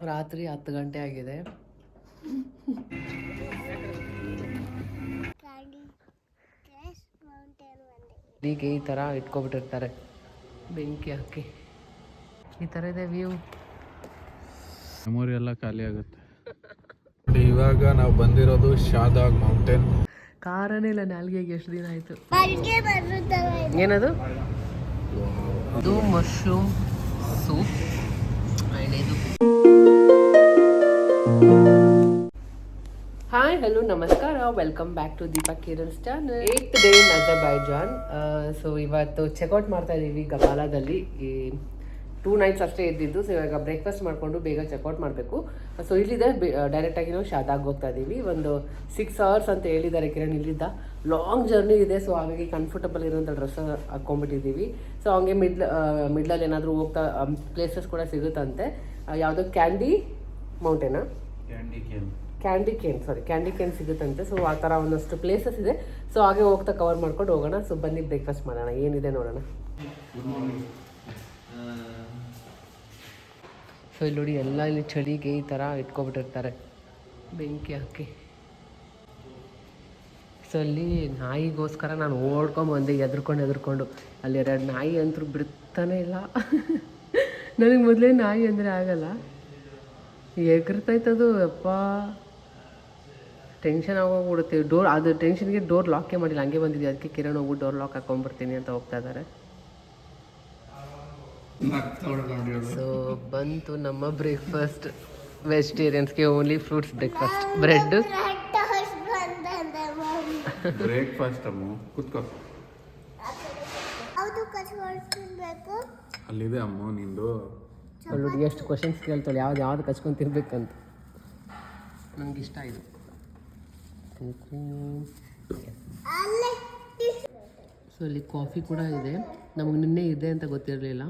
ರಾತ್ರಿ 10 ಗಂಟೆ ಆಗಿದೆ. ಹೀಗೆ ಈ ಥರ ಇಟ್ಕೊಬಿಟ್ಟಿರ್ತಾರೆ ಬೆಂಕಿ ಹಾಕಿ. ಈ ಥರ ಇದೆ ವ್ಯೂ. ಮೆಮೊರಿ ಎಲ್ಲ ಖಾಲಿ ಆಗುತ್ತೆ. ಇವಾಗ ನಾವು ಬಂದಿರೋದು ಶಾದಾಗ್ ಮೌಂಟೇನ್. ಕಾರನೇ ಇಲ್ಲ ನಾಲ್ಗೆಗೆ. ಎಷ್ಟು ದಿನ ಆಯಿತು. ಏನದು? ಇದು ಮಶ್ರೂಮ್ ಸೂಪ್. ಹಾಯ್ ಹಲೋ ನಮಸ್ಕಾರ, welcome back to Deepa Kerals channel. 8th day in Azerbaijan. So ಇವತ್ತು ಚೆಕ್ಔಟ್ ಮಾಡ್ತಾ ಇದ್ದೀವಿ ಗಬಾಲಾದಲ್ಲಿ. ಈ 2 nights ಅಷ್ಟೇ ಇದ್ದಿದ್ದು. ಸೊ ಇವಾಗ ಬ್ರೇಕ್ಫಾಸ್ಟ್ ಮಾಡಿಕೊಂಡು ಬೇಗ ಚೆಕ್ಔಟ್ ಮಾಡಬೇಕು. ಸೊ ಇಲ್ಲಿದೆ ಡೈರೆಕ್ಟಾಗಿ ನಾವು ಶಾದಾಗ್ ಹೋಗ್ತಾ ಇದ್ದೀವಿ. ಒಂದು 6 hours ಅಂತ ಹೇಳಿದ್ದಾರೆ ಕಿರಣ್. ಇಲ್ಲಿದ್ದ ಲಾಂಗ್ ಜರ್ನಿ ಇದೆ. ಸೊ ಹಾಗಾಗಿ ಕಂಫರ್ಟಬಲ್ ಇರೋಂಥ ಡ್ರೆಸ್ ಹಾಕ್ಕೊಂಡ್ಬಿಟ್ಟಿದ್ದೀವಿ. ಸೊ ಹಂಗೆ ಮಿಡ್ಲಲ್ಲಿ ಏನಾದರೂ ಹೋಗ್ತಾ ಪ್ಲೇಸಸ್ ಕೂಡ ಸಿಗುತ್ತಂತೆ. ಯಾವುದೋ ಕ್ಯಾಂಡಿ ಮೌಂಟೇನಾ, ಕ್ಯಾಂಡಿ ಕೇನ್ ಸಿಗುತ್ತಂತೆ. ಸೊ ಆ ಥರ ಒಂದಷ್ಟು ಪ್ಲೇಸಸ್ ಇದೆ. ಸೊ ಹಾಗೆ ಹೋಗ್ತಾ ಕವರ್ ಮಾಡ್ಕೊಂಡು ಹೋಗೋಣ. ಸೊ ಬನ್ನಿ ಬ್ರೇಕ್ಫಾಸ್ಟ್ ಮಾಡೋಣ, ಏನಿದೆ ನೋಡೋಣ. ಸೊ ಇಲ್ಲಿ ನೋಡಿ, ಎಲ್ಲ ಇಲ್ಲಿ ಚಳಿಗೆ ಈ ಥರ ಇಟ್ಕೊಬಿಟ್ಟಿರ್ತಾರೆ ಬೆಂಕಿ ಹಾಕಿ. ಸೊ ಅಲ್ಲಿ ನಾಯಿಗೋಸ್ಕರ ನಾನು ಓಡ್ಕೊಂಬಂದೆ ಎದ್ರುಕೊಂಡು. ಅಲ್ಲಿ 2 ನಾಯಿ ಅಂತೂ ಬಿಡ್ತಾನೆ ಇಲ್ಲ. ನನಗೆ ಮೊದಲೇ ನಾಯಿ ಅಂದರೆ ಆಗಲ್ಲ, ಎಗರ್ತೈತದು. ಅಪ್ಪ ಟೆನ್ಷನ್ ಆಗೋಗ್ಬಿಡುತ್ತೆ. ಅದು ಟೆನ್ಷನ್ಗೆ ಡೋರ್ ಲಾಕೇ ಮಾಡಿಲ್ಲ, ಹಂಗೆ ಬಂದಿದ್ದೆ. ಅದಕ್ಕೆ ಕಿರಣ್ ಹೋಗ್ಬಿಟ್ಟು ಡೋರ್ ಲಾಕ್ ಹಾಕೊಂಡ್ಬರ್ತೀನಿ ಅಂತ ಹೋಗ್ತಾ ಇದ್ದಾರೆ. ಸೊ ಬಂತು ನಮ್ಮ ಬ್ರೇಕ್ಫಾಸ್ಟ್. ವೆಜಿಟೇರಿಯನ್ಸ್ಗೆ only fruits breakfast. Bread breakfast ಅಮ್ಮ ಕೂತ್ಕೋ. ಅಲ್ಲಿದೆ ಅಮ್ಮ ನಿಂದು. ನೋಡಿ ಎಷ್ಟು ಕ್ವಶನ್ಸ್ ಕೇಳ್ತಾಳೆ, ಯಾವ್ದು ಕಚ್ಕೊಂಡು ತಿನ್ಬೇಕಂತ. ನನಗೆ ಇಷ್ಟ ಇದು. ಸೊ ಇಲ್ಲಿ ಕಾಫಿ ಕೂಡ ಇದೆ. ನಮಗೆ ನಿನ್ನೆ ಇದೆ ಅಂತ ಗೊತ್ತಿರಲಿಲ್ಲ.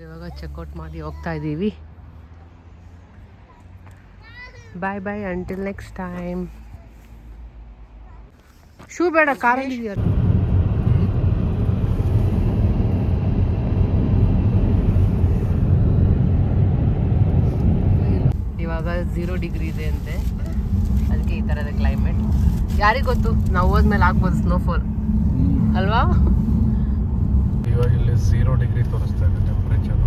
ಇವಾಗ ಚೆಕ್ಔಟ್ ಮಾಡಿ ಹೋಗ್ತಾ ಇದ್ದೀವಿ. ಬಾಯ್ ಬಾಯ್ ಅಂಟಿಲ್ ನೆಕ್ಸ್ಟ್ ಟೈಮ್. ಶೂ ಬೇಡ, ಕಾರಲ್ಲಿ ಇದೆಯಲ್ಲ. ಇವಾಗ 0 ಡಿಗ್ರಿ ಇದೆ ಅಂತೆ, ಅದಕ್ಕೆ ಈ ಥರದ ಕ್ಲೈಮೇಟ್. ಯಾರಿಗೆ ಗೊತ್ತು, ನಾವು ಹೋದ್ಮೇಲೆ ಆಗ್ಬೋದು ಸ್ನೋಫಾಲ್ ಅಲ್ವಾ. ಇವಾಗ ಇಲ್ಲಿ 0 ಡಿಗ್ರಿ ತೋರಿಸ್ತಾ ಇದೆ ಟೆಂಪ್ರೇಚರ್.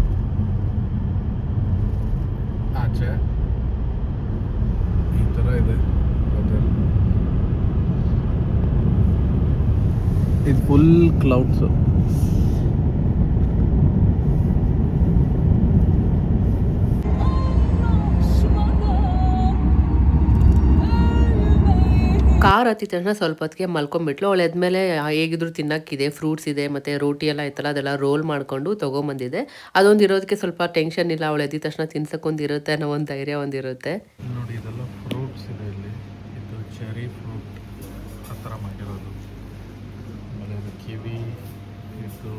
ಆಚೆ ಈ ಥರ ಇದೆ. ಇದು ಫುಲ್ ಕ್ಲೌಡ್ಸು. ಕಾರ್ ಹತ್ತಿದ ತಕ್ಷಣ ಸ್ವಲ್ಪ ಹೊತ್ತಿಗೆ ಮಲ್ಕೊಂಡ್ಬಿಟ್ಲು. ಅವಳು ಎದ್ಮೇಲೆ ಹೇಗಿದ್ರು ತಿನ್ನಕ್ಕಿದೆ, ಫ್ರೂಟ್ಸ್ ಇದೆ ಮತ್ತು ರೋಟಿ ಎಲ್ಲ ಇತ್ತಲ್ಲ, ಅದೆಲ್ಲ ರೋಲ್ ಮಾಡಿಕೊಂಡು ತೊಗೊಂಬಂದಿದೆ. ಅದೊಂದು ಇರೋದಕ್ಕೆ ಸ್ವಲ್ಪ ಟೆನ್ಷನ್ ಇಲ್ಲ. ಅವಳು ಎದ್ದಿದ ತಕ್ಷಣ ತಿನ್ಸಕ್ಕೊಂದಿರುತ್ತೆ ಅನ್ನೋ ಒಂದು ಧೈರ್ಯ ಒಂದಿರುತ್ತೆ. ನೋಡಿ ಇದೆಲ್ಲ ಫ್ರೂಟ್ಸ್ ಇದೆ ಇಲ್ಲಿ. ಇದು ಚೆರಿ ಫ್ರೂಟ್ ಆ ಥರ ಮಾಡಿರೋದು. ಆಮೇಲೆ ಇದು ಕಿವಿ, ಇದು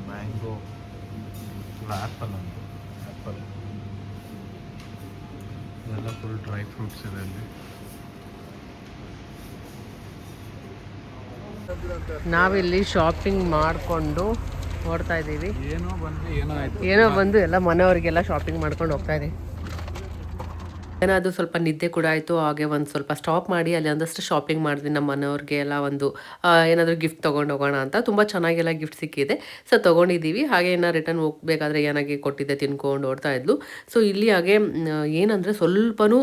ಮ್ಯಾಂಗೋ, ಆ್ಯಪಲ್ ಅಂತ ಆ್ಯಪಲ್, ಇದೆಲ್ಲ ಫುಲ್ ಡ್ರೈ ಫ್ರೂಟ್ಸ್ ಇದೆ ಇಲ್ಲಿ. ನಾವಿಲ್ಲಿ ಶಾಪಿಂಗ್ ಮಾಡಿಕೊಂಡು ಓಡ್ತಾ ಇದ್ದೀವಿ. ಏನೋ ಬಂದು ಎಲ್ಲ ಮನೆಯವರಿಗೆಲ್ಲ ಶಾಪಿಂಗ್ ಮಾಡ್ಕೊಂಡು ಹೋಗ್ತಾ ಇದ್ದೀವಿ. ಏನಾದರೂ ಸ್ವಲ್ಪ ನಿದ್ದೆ ಕೂಡ ಆಯಿತು. ಹಾಗೆ ಒಂದು ಸ್ವಲ್ಪ ಸ್ಟಾಪ್ ಮಾಡಿ ಅಲ್ಲಿ ಒಂದಷ್ಟು ಶಾಪಿಂಗ್ ಮಾಡಿದ್ವಿ. ನಮ್ಮ ಮನೆಯವ್ರಿಗೆ ಎಲ್ಲ ಒಂದು ಏನಾದರೂ ಗಿಫ್ಟ್ ತೊಗೊಂಡು ಹೋಗೋಣ ಅಂತ. ತುಂಬ ಚೆನ್ನಾಗೆಲ್ಲ ಗಿಫ್ಟ್ ಸಿಕ್ಕಿದೆ. ಸೊ ತೊಗೊಂಡಿದ್ದೀವಿ. ಹಾಗೆ ಇನ್ನು ರಿಟರ್ನ್ ಹೋಗಬೇಕಾದ್ರೆ ಏನಾಗಿ ಕೊಟ್ಟಿದ್ದೆ ತಿನ್ಕೊಂಡು ಓಡ್ತಾ ಇದ್ಲು. ಸೊ ಇಲ್ಲಿ ಹಾಗೆ ಏನಂದರೆ ಸ್ವಲ್ಪನೂ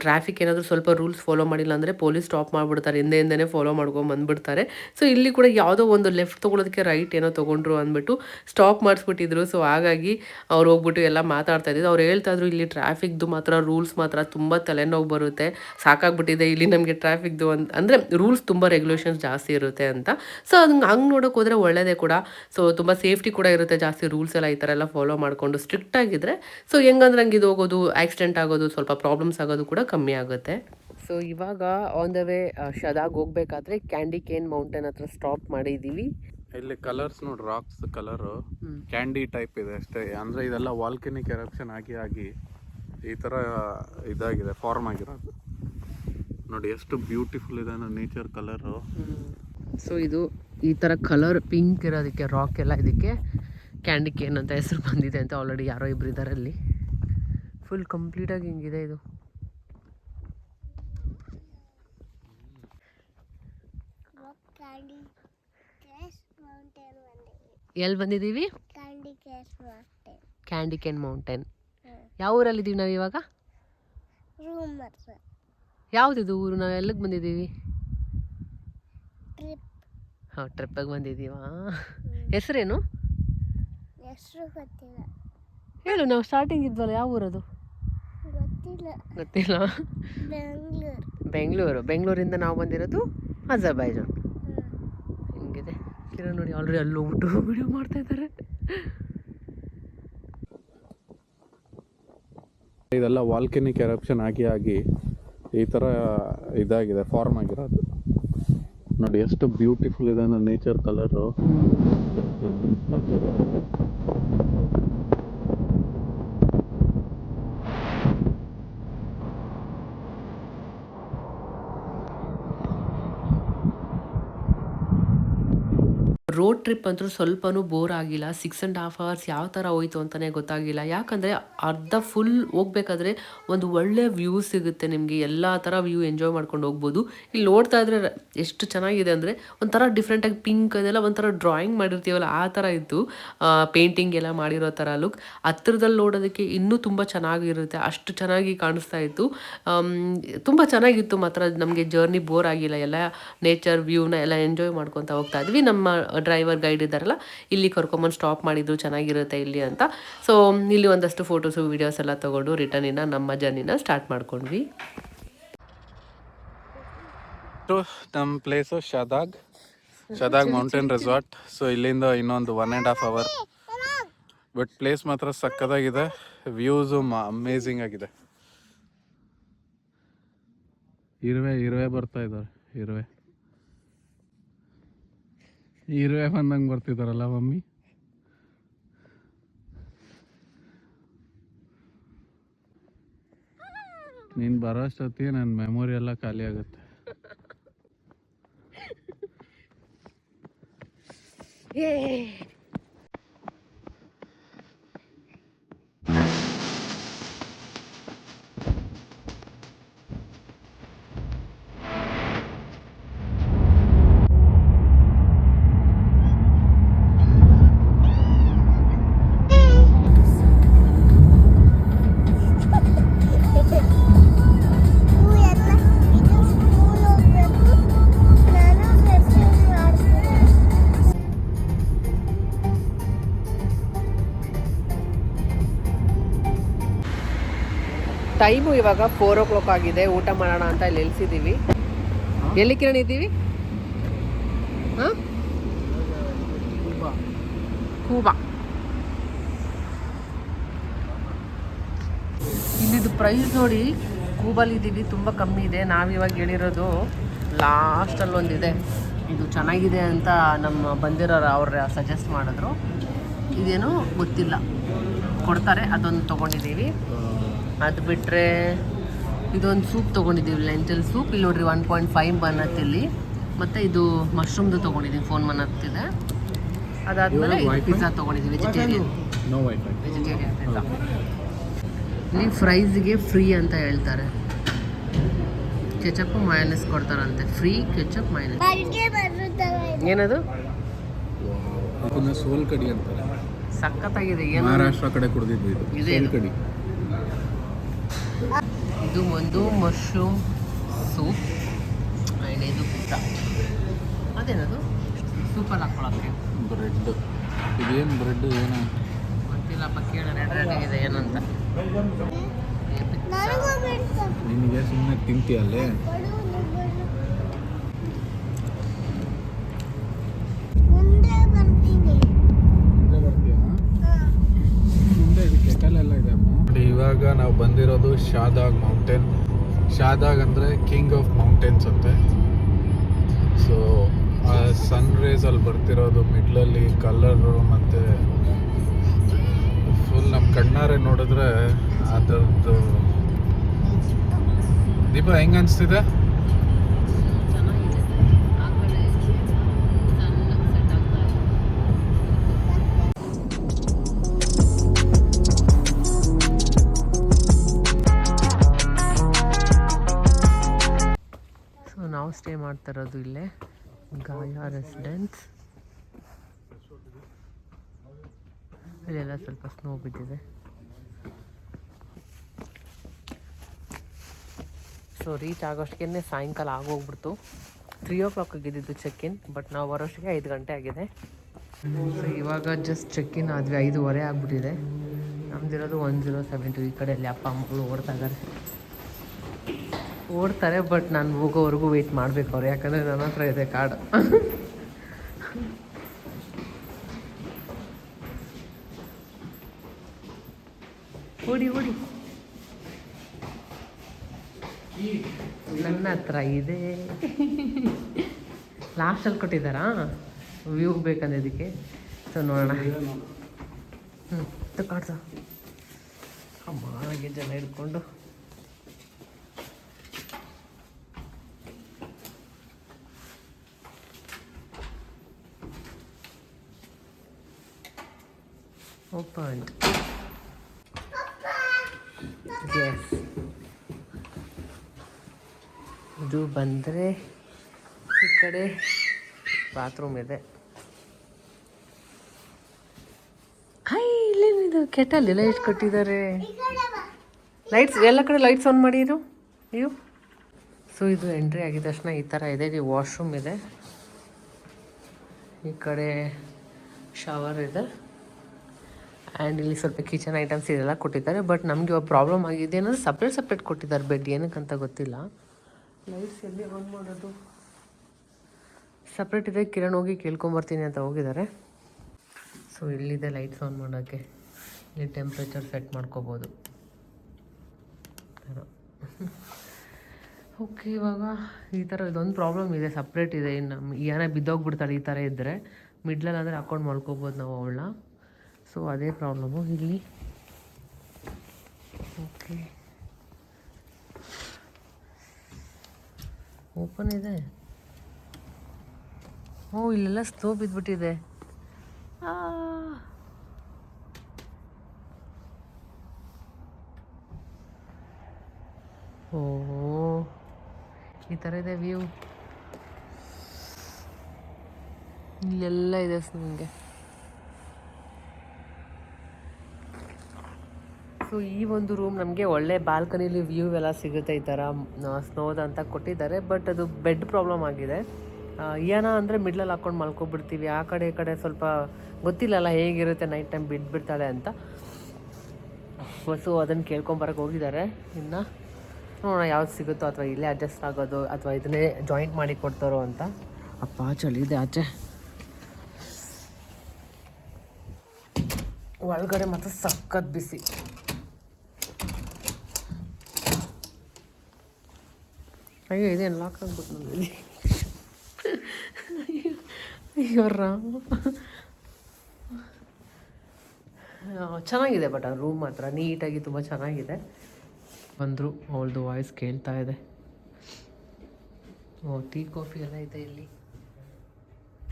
ಟ್ರಾಫಿಕ್ ಏನಾದರೂ ಸ್ವಲ್ಪ ರೂಲ್ಸ್ ಫಾಲೋ ಮಾಡಿಲ್ಲ ಅಂದರೆ ಪೊಲೀಸ್ ಸ್ಟಾಪ್ ಮಾಡಿಬಿಡ್ತಾರೆ, ಹಿಂದೆನೇ ಫಾಲೋ ಮಾಡ್ಕೊಂಡು ಬಂದುಬಿಡ್ತಾರೆ. ಸೊ ಇಲ್ಲಿ ಕೂಡ ಯಾವುದೋ ಒಂದು ಲೆಫ್ಟ್ ತೊಗೊಳೋದಕ್ಕೆ ರೈಟ್ ಏನೋ ತೊಗೊಂಡ್ರು ಅಂದ್ಬಿಟ್ಟು ಸ್ಟಾಪ್ ಮಾಡಿಸ್ಬಿಟ್ಟಿದ್ರು. ಸೊ ಹಾಗಾಗಿ ಅವ್ರು ಹೋಗ್ಬಿಟ್ಟು ಎಲ್ಲ ಮಾತಾಡ್ತಾ ಇದ್ದಿದ್ದು. ಅವ್ರು ಹೇಳ್ತಾ ಇದ್ರು, ಇಲ್ಲಿ ಟ್ರಾಫಿಕ್ದು ಮಾತ್ರ ರೂಲ್ಸ್ ಮಾತ್ರ ತುಂಬ ತಲೆನೋವು ಬರುತ್ತೆ, ಸಾಕಾಗ್ಬಿಟ್ಟಿದೆ ಇಲ್ಲಿ ನಮಗೆ ಟ್ರಾಫಿಕ್ದು ಅಂದರೆ ರೂಲ್ಸ್ ತುಂಬ ರೆಗ್ಯುಲೇಷನ್ಸ್ ಜಾಸ್ತಿ ಇರುತ್ತೆ ಅಂತ. ಸೊ ಹಂಗೆ ನೋಡೋಕೆ ಹೋದರೆ ಒಳ್ಳೆಯದೇ ಕೂಡ. ಸೊ ತುಂಬ ಸೇಫ್ಟಿ ಕೂಡ ಇರುತ್ತೆ. ಜಾಸ್ತಿ ರೂಲ್ಸ್ ಎಲ್ಲ ಈ ಥರ ಎಲ್ಲ ಫಾಲೋ ಮಾಡಿಕೊಂಡು ಸ್ಟ್ರಿಕ್ಟ್ ಆಗಿದ್ರೆ ಸೊ ಹೆಂಗಂದ್ರೆ ಹಂಗೆ ಇದು ಹೋಗೋದು, ಆಕ್ಸಿಡೆಂಟ್ ಆಗೋದು, ಸ್ವಲ್ಪ ಪ್ರಾಬ್ಲಮ್ಸ್ ಆಗೋದು ಕೂಡ ಕಮ್ಮಿ ಆಗುತ್ತೆ. ಸೊ ಇವಾಗ ಆನ್ ದ ವೇ ಶಾದಾಗ್ ಹೋಗ್ಬೇಕಾದ್ರೆ ಕ್ಯಾಂಡಿ ಕೇನ್ ಮೌಂಟೇನ್ ಹತ್ರ ಸ್ಟಾಪ್ ಮಾಡಿದ್ದೀವಿ. ಇಲ್ಲಿ ಕಲರ್ಸ್ ನೋಡಿ, ರಾಕ್ಸ್ ಕಲರು ಕ್ಯಾಂಡಿ ಟೈಪ್ ಇದೆ ಅಷ್ಟೇ. ಅಂದರೆ ಇದೆಲ್ಲ ವಾಲ್ಕನಿಕ್ ಎರಪ್ಷನ್ ಆಗಿ ಈ ಥರ ಇದಾಗಿದೆ, ಫಾರ್ಮ್ ಆಗಿರೋದು. ನೋಡಿ ಎಷ್ಟು ಬ್ಯೂಟಿಫುಲ್ ಇದೆ ನೇಚರ್ ಕಲರು. ಸೊ ಇದು ಈ ಥರ ಕಲರ್ ಪಿಂಕ್ ಇರೋದಕ್ಕೆ ರಾಕ್ ಎಲ್ಲ ಇದಕ್ಕೆ ಕ್ಯಾಂಡಿ ಕೇನ್ ಅಂತ ಹೆಸರು ಬಂದಿದೆ ಅಂತ. ಆಲ್ರೆಡಿ ಯಾರೋ ಇಬ್ರು ಇದ್ದಾರೆ ಅಲ್ಲಿ. ಫುಲ್ ಕಂಪ್ಲೀಟಾಗಿ ಹಿಂಗಿದೆ ಇದು. ಎಲ್ಲಿ ಬಂದಿದ್ದೀವಿ? Candy cane mountain. ಯಾವ ಊರಲ್ಲಿದ್ದೀವಿ ನಾವು ಇವಾಗ? ಯಾವುದಿದು ಊರು? ನಾವು ಎಲ್ಲಿಗೆ ಬಂದಿದ್ದೀವಿ? ಹಾಂ, ಟ್ರಿಪ್ಪಿಗೆ ಬಂದಿದ್ದೀವಾ? ಹೆಸರೇನು ಹೇಳು. ನಾವು ಸ್ಟಾರ್ಟಿಂಗ್ ಇದ್ವಲ್ಲ, ಯಾವ ಊರದು? ಗೊತ್ತಿಲ್ಲ. ಬೆಂಗಳೂರಿಂದ ನಾವು ಬಂದಿರೋದು ಅಜರ್ಬೈಜಾನ್. ಹಿಂಗಿದೆ ಕಿರಣ್ ನೋಡಿ, ಆಲ್ರೆಡಿ ಅಲ್ಲಿ ಹೋಗ್ಬಿಟ್ಟು ವಿಡಿಯೋ ಮಾಡ್ತಾ ಇದ್ದಾರೆ. ಇದೆಲ್ಲ ವಾಲ್ಕೆನಿಕ್ ಎರಪ್ಷನ್ ಆಗಿ ಈ ಥರ ಇದಾಗಿದೆ, ಫಾರ್ಮ್ ಆಗಿರೋದು. ನೋಡಿ ಎಷ್ಟು ಬ್ಯೂಟಿಫುಲ್ ಇದೆ ನೇಚರ್ ಕಲರು. ರೋಡ್ ಟ್ರಿಪ್ ಅಂತೂ ಸ್ವಲ್ಪನೂ ಬೋರ್ ಆಗಿಲ್ಲ. 6.5 hours ಯಾವ ಥರ ಹೋಯ್ತು ಅಂತಲೇ ಗೊತ್ತಾಗಿಲ್ಲ. ಯಾಕಂದರೆ ಅರ್ಧ ಫುಲ್ ಹೋಗ್ಬೇಕಾದ್ರೆ ಒಂದು ಒಳ್ಳೆ ವ್ಯೂ ಸಿಗುತ್ತೆ ನಿಮಗೆ. ಎಲ್ಲ ಥರ ವ್ಯೂ ಎಂಜಾಯ್ ಮಾಡ್ಕೊಂಡು ಹೋಗ್ಬೋದು. ಇಲ್ಲಿ ನೋಡ್ತಾ ಇದ್ರೆ ಎಷ್ಟು ಚೆನ್ನಾಗಿದೆ ಅಂದರೆ ಒಂಥರ ಡಿಫ್ರೆಂಟಾಗಿ ಪಿಂಕ್ ಅದೆಲ್ಲ ಒಂಥರ ಡ್ರಾಯಿಂಗ್ ಮಾಡಿರ್ತೀವಲ್ಲ ಆ ಥರ ಇತ್ತು. ಪೇಂಟಿಂಗ್ ಎಲ್ಲ ಮಾಡಿರೋ ಥರ ಲುಕ್. ಹತ್ತಿರದಲ್ಲಿ ನೋಡೋದಕ್ಕೆ ಇನ್ನೂ ತುಂಬ ಚೆನ್ನಾಗಿರುತ್ತೆ, ಅಷ್ಟು ಚೆನ್ನಾಗಿ ಕಾಣಿಸ್ತಾ ಇತ್ತು. ತುಂಬ ಚೆನ್ನಾಗಿತ್ತು ಮಾತ್ರ. ನಮಗೆ ಜರ್ನಿ ಬೋರ್ ಆಗಿಲ್ಲ. ಎಲ್ಲ ನೇಚರ್ ವ್ಯೂನ ಎಲ್ಲ ಎಂಜಾಯ್ ಮಾಡ್ಕೊತಾ ಹೋಗ್ತಾ ಇದ್ವಿ. ನಮ್ಮ ಡ್ರೈವರ್ ಗೈಡ್ ಇದ್ದಾರಲ್ಲ, ಇಲ್ಲಿ ಕರ್ಕೊಂಬಂದು ಸ್ಟಾಪ್ ಮಾಡಿದ್ರು, ಚೆನ್ನಾಗಿರುತ್ತೆ ಇಲ್ಲಿ ಅಂತ. ಸೊ ಇಲ್ಲಿ ಒಂದಷ್ಟು ಫೋಟೋಸು ವೀಡಿಯೋಸ್ ಎಲ್ಲ ತೊಗೊಂಡು ರಿಟರ್ನಿನ ನಮ್ಮ ಜರ್ನಿನ ಸ್ಟಾರ್ಟ್ ಮಾಡ್ಕೊಂಡ್ವಿ. ನಮ್ಮ ಪ್ಲೇಸು ಶದಾಗ್ ಮೌಂಟೇನ್ ರೆಸಾರ್ಟ್. ಸೊ ಇಲ್ಲಿಂದ ಇನ್ನೊಂದು 1.5 hour. ಬಟ್ ಪ್ಲೇಸ್ ಮಾತ್ರ ಸಕ್ಕತ್ತಾಗಿದೆ. ವ್ಯೂಸು ಅಮೇಝಿಂಗ್ ಆಗಿದೆ. ಇರುವೆ ಬರ್ತಾ ಇದ್ದಾರೆ. ಇರುವೆ ಬಂದಂಗೆ ಬರ್ತಿದ್ದಾರಲ್ಲ ಮಮ್ಮಿ. ನೀನು ಬರೋ ಅಷ್ಟೊತ್ತಿಗೆ ನನ್ನ ಮೆಮೊರಿ ಎಲ್ಲ ಖಾಲಿ ಆಗುತ್ತೆ. ಟೈಮು ಇವಾಗ 4 o'clock ಆಗಿದೆ. ಊಟ ಮಾಡೋಣ ಅಂತ ಇಲ್ಲಿ ನಿಲ್ಸಿದ್ದೀವಿ. ಎಲ್ಲಿ ಕಿರಣ್ ಇದ್ದೀವಿ? ಹಾಂ, ಕೂಬಾ. ಇಲ್ಲಿದು ಪ್ರೈಸ್ ನೋಡಿ, ಕೂಬಲ್ಲಿದ್ದೀವಿ, ತುಂಬ ಕಮ್ಮಿ ಇದೆ. ನಾವಿವಾಗ ಹೇಳಿರೋದು ಲಾಸ್ಟಲ್ಲಿ ಒಂದಿದೆ, ಇದು ಚೆನ್ನಾಗಿದೆ ಅಂತ ನಮ್ಮ ಬಂದಿರೋರು ಅವ್ರು ಸಜೆಸ್ಟ್ ಮಾಡಿದ್ರು. ಇದೇನು ಗೊತ್ತಿಲ್ಲ, ಕೊಡ್ತಾರೆ, ಅದೊಂದು ತೊಗೊಂಡಿದ್ದೀವಿ. ಅದು ಬಿಟ್ಟರೆ ಇದೊಂದು ಸೂಪ್ ತೊಗೊಂಡಿದ್ದೀವಿ, ಲೆಂಟಲ್ ಸೂಪ್. ಇಲ್ಲಿ ನೋಡ್ರಿ 1.5 ಬನ್ನತ್ತಿಲ್ಲಿ. ಮತ್ತು ಇದು ಮಶ್ರೂಮ್ದು ತೊಗೊಂಡಿದ್ದೀವಿ, ಫೋನ್ ಮನ್ನತ್ತಿದೆ. ಅದಾದಮೇಲೆ ಪಿಜ್ಜಾ ತೊಗೊಂಡಿದ್ದೀವಿ, ವೆಜಿಟೇರಿಯನ್ ಪಿಜ್ಜಾ. ಇಲ್ಲಿ ಫ್ರೈಸ್ಗೆ ಫ್ರೀ ಅಂತ ಹೇಳ್ತಾರೆ. ಕೆಚಪ್ಪು ಮಯೋನೈಸ್ ಕೊಡ್ತಾರಂತೆ, ಫ್ರೀ ಕೆಚಪ್ ಮಯೋನೈಸ್. ಏನದು? ಸೋಲ್ ಕಡಿ ಅಂತಾರೆ. ಸಖತ್ತಾಗಿದೆ. ಮಹಾರಾಷ್ಟ್ರ ಕಡೆ ಕುಡಿದಿದ್ವಿ ಇದು ಕಡಿ. ಇದು ಒಂದು ಮಶ್ರೂಮ್ ಸೂಪ್ ಆ್ಯಂಡ್ ಇದು ಪಿಜ್ಜಾ. ಅದೇನದು? ಸೂಪಲ್ಲಿ ಹಾಕ್ಕೊಳಕ್ಕೆ ಬ್ರೆಡ್. ಇದೇನು ಬ್ರೆಡ್ ಏನು ಗೊತ್ತಿಲ್ಲಪ್ಪ, ಕೇಳೋಣ ರೆಡಿಯಾಗಿದೆ ಏನಂತ. ನಿನಗೆ ಸುಮ್ಮನೆ ತಿಂತೀಯಲ್ಲೇ. ಇವಾಗ ನಾವು ಬಂದಿರೋದು ಶಾದಾಗ್ ಮೌಂಟೇನ್. ಶಾದಾಗ್ ಅಂದರೆ ಕಿಂಗ್ ಆಫ್ ಮೌಂಟೇನ್ಸ್ ಅಂತೆ. ಸೊ ಆ ಸನ್ ರೇಸಲ್ಲಿ ಬರ್ತಿರೋದು ಮಿಡ್ಲಲ್ಲಿ ಕಲರು ಮತ್ತು ಫುಲ್ ನಮ್ಮ ಕಣ್ಣಾರೆ ನೋಡಿದ್ರೆ ಅದರದ್ದು. ದೀಪ ಹೆಂಗೆ ಅನಿಸ್ತಿದೆ? ಚೆನ್ನಾಗಿದೆ. ಆ ಕಡೆ ಸಣ್ಣ ಸ್ಟೇ ಮಾಡ್ತಾ ಇರೋದು ಇಲ್ಲೇ ಗಾಯಾ ರೆಸಿಡೆನ್ಸ್. ಇಲ್ಲೆಲ್ಲ ಸ್ವಲ್ಪ ಸ್ನೋ ಬಿದ್ದಿದೆ. ಸೊ ರೀಚ್ ಆಗೋಷ್ಟಿಗೆ ಸಾಯಂಕಾಲ ಆಗೋಗ್ಬಿಡ್ತು. 3 o'clock ಆಗಿದ್ದು ಚೆಕ್ ಇನ್, ಬಟ್ ನಾವು ಬರೋಷ್ಟಿಗೆ 5 ಗಂಟೆ ಆಗಿದೆ. ಸೊ ಇವಾಗ ಜಸ್ಟ್ ಚೆಕ್ ಇನ್ ಆದ್ವಿ, 5:15 ಆಗಿಬಿಟ್ಟಿದೆ. ನಮ್ದಿರೋದು 1072. ಈ ಕಡೆಯಲ್ಲಿ ಅಪ್ಪ ಅಮ್ಮಗಳು ಓಡ್ತಾರೆ, ಬಟ್ ನಾನು ಹೋಗೋವರೆಗೂ ವೆಯ್ಟ್ ಮಾಡಬೇಕು ಅವ್ರು, ಯಾಕಂದರೆ ನನ್ನ ಹತ್ರ ಇದೆ ಕಾರ್ಡ್. ಓಡಿ ನನ್ನ ಹತ್ರ ಇದೆ. ಲಾಸ್ಟಲ್ಲಿ ಕೊಟ್ಟಿದ್ದಾರಾ ವ್ಯೂ ಬೇಕಂದ್ರೆ ಇದಕ್ಕೆ. ಸೊ ನೋಡೋಣ. ಕಾಡ್ಸ ಅಮ್ಮಗೆ ಜನ ಹಿಡ್ಕೊಂಡು ಓಪನ್. ಎಸ್, ಇದು ಬಂದರೆ ಈ ಕಡೆ ಬಾತ್ರೂಮ್ ಇದೆ. ಇಲ್ಲೇನಿದು ಕೆಟಲ್ ಲೈಟ್ ಕೊಟ್ಟಿದ್ದಾರೆ. ಲೈಟ್ಸ್ ಎಲ್ಲ ಕಡೆ ಲೈಟ್ಸ್ ಆನ್ ಮಾಡಿರು ನೀವು. ಸೊ ಇದು ಎಂಟ್ರಿ ಆಗಿದ ತಕ್ಷಣ ಈ ಥರ ಇದೆ. ಇದು ವಾಶ್ರೂಮ್ ಇದೆ, ಈ ಕಡೆ ಶವರ್ ಇದೆ, ಆ್ಯಂಡ್ ಇಲ್ಲಿ ಸ್ವಲ್ಪ ಕಿಚನ್ ಐಟಮ್ಸ್ ಇದೆಲ್ಲ ಕೊಟ್ಟಿದ್ದಾರೆ. ಬಟ್ ನಮಗೆ ಇವಾಗ ಪ್ರಾಬ್ಲಮ್ ಆಗಿದೆ ಏನಂದರೆ ಸಪ್ರೇಟ್ ಕೊಟ್ಟಿದ್ದಾರೆ ಬೆಡ್. ಏನಕ್ಕಂತ ಗೊತ್ತಿಲ್ಲ. ಲೈಟ್ಸ್ ಎಲ್ಲಿ ಆನ್ ಮಾಡೋದು? ಸಪ್ರೇಟ್ ಇದೆ. ಕಿರಣ್ ಹೋಗಿ ಕೇಳ್ಕೊಂಬರ್ತೀನಿ ಅಂತ ಹೋಗಿದ್ದಾರೆ. ಸೊ ಇಲ್ಲಿದೆ ಲೈಟ್ಸ್ ಆನ್ ಮಾಡೋಕ್ಕೆ. ಇಲ್ಲಿ ಟೆಂಪ್ರೇಚರ್ ಸೆಟ್ ಮಾಡ್ಕೋಬೋದು. ಓಕೆ, ಇವಾಗ ಈ ಥರ ಇದೊಂದು ಪ್ರಾಬ್ಲಮ್ ಇದೆ, ಸಪ್ರೇಟ್ ಇದೆ. ಇನ್ನು ಏನೇ ಬಿದ್ದೋಗ್ಬಿಡ್ತಾಳೆ ಈ ಥರ ಇದ್ದರೆ, ಮಿಡ್ಲಲ್ಲಿ ಅಂದರೆ ಹಾಕೊಂಡು ಮಲ್ಕೋಬೋದು ನಾವು ಅವಳನ್ನ. ಸೊ ಅದೇ ಪ್ರಾಬ್ಲಮ್ಮು ಇಲ್ಲಿ. ಓಕೆ, ಓಪನ್ ಇದೆ. ಇಲ್ಲೆಲ್ಲ ಸ್ಲೋ ಬಿದ್ದುಬಿಟ್ಟಿದೆ. ಈ ಥರ ಇದೆ ವ್ಯೂ. ಇಲ್ಲೆಲ್ಲ ಇದೆ ನಿಮಗೆ. ಸೊ ಈ ಒಂದು ರೂಮ್ ನಮಗೆ ಒಳ್ಳೆ ಬಾಲ್ಕನಿಲಿ ವ್ಯೂ ಎಲ್ಲ ಸಿಗುತ್ತೆ. ಈ ಥರ ಸ್ನೋದ ಅಂತ ಕೊಟ್ಟಿದ್ದಾರೆ. ಬಟ್ ಅದು ಬೆಡ್ ಪ್ರಾಬ್ಲಮ್ ಆಗಿದೆ. ಅಂದರೆ ಮಿಡ್ಲಲ್ಲಿ ಹಾಕ್ಕೊಂಡು ಮಲ್ಕೊಬಿಡ್ತೀವಿ. ಆ ಕಡೆ ಈ ಕಡೆ ಸ್ವಲ್ಪ ಗೊತ್ತಿಲ್ಲಲ್ಲ ಹೇಗಿರುತ್ತೆ ನೈಟ್ ಟೈಮ್ ಬಿಡ್ತಾಳೆ ಅಂತ. ಸೊ ಅದನ್ನು ಕೇಳ್ಕೊಂಬರಕ್ಕೆ ಹೋಗಿದ್ದಾರೆ. ಇನ್ನು ನೋಡೋಣ ಯಾವ್ದು ಸಿಗುತ್ತೋ, ಅಥವಾ ಇಲ್ಲೇ ಅಡ್ಜಸ್ಟ್ ಆಗೋದು, ಅಥವಾ ಇದನ್ನೇ ಜಾಯಿಂಟ್ ಮಾಡಿ ಕೊಡ್ತಾರೋ ಅಂತ. ಅಪ್ಪ ಚಳಿ ಇದೆ ಆಚೆ. ಒಳಗಡೆ ಮತ್ತು ಸಖತ್ ಬಿಸಿ. ಅಯ್ಯೋ ಇದೇನು ಲಾಕ್ ಆಗ್ಬಿಟ್ಟು ನಮ್ಮಲ್ಲಿ. ಅಯ್ಯೋ ರಾಮ. ಚೆನ್ನಾಗಿದೆ, ಬಟ್ ಆ ರೂಮ್ ಮಾತ್ರ ನೀಟಾಗಿ ತುಂಬ ಚೆನ್ನಾಗಿದೆ. ಬಂದರು, ಅವಳದು ವಾಯ್ಸ್ ಕೇಳ್ತಾ ಇದೆ. ಟೀ ಕಾಫಿ ಎಲ್ಲ ಇದೆ ಇಲ್ಲಿ.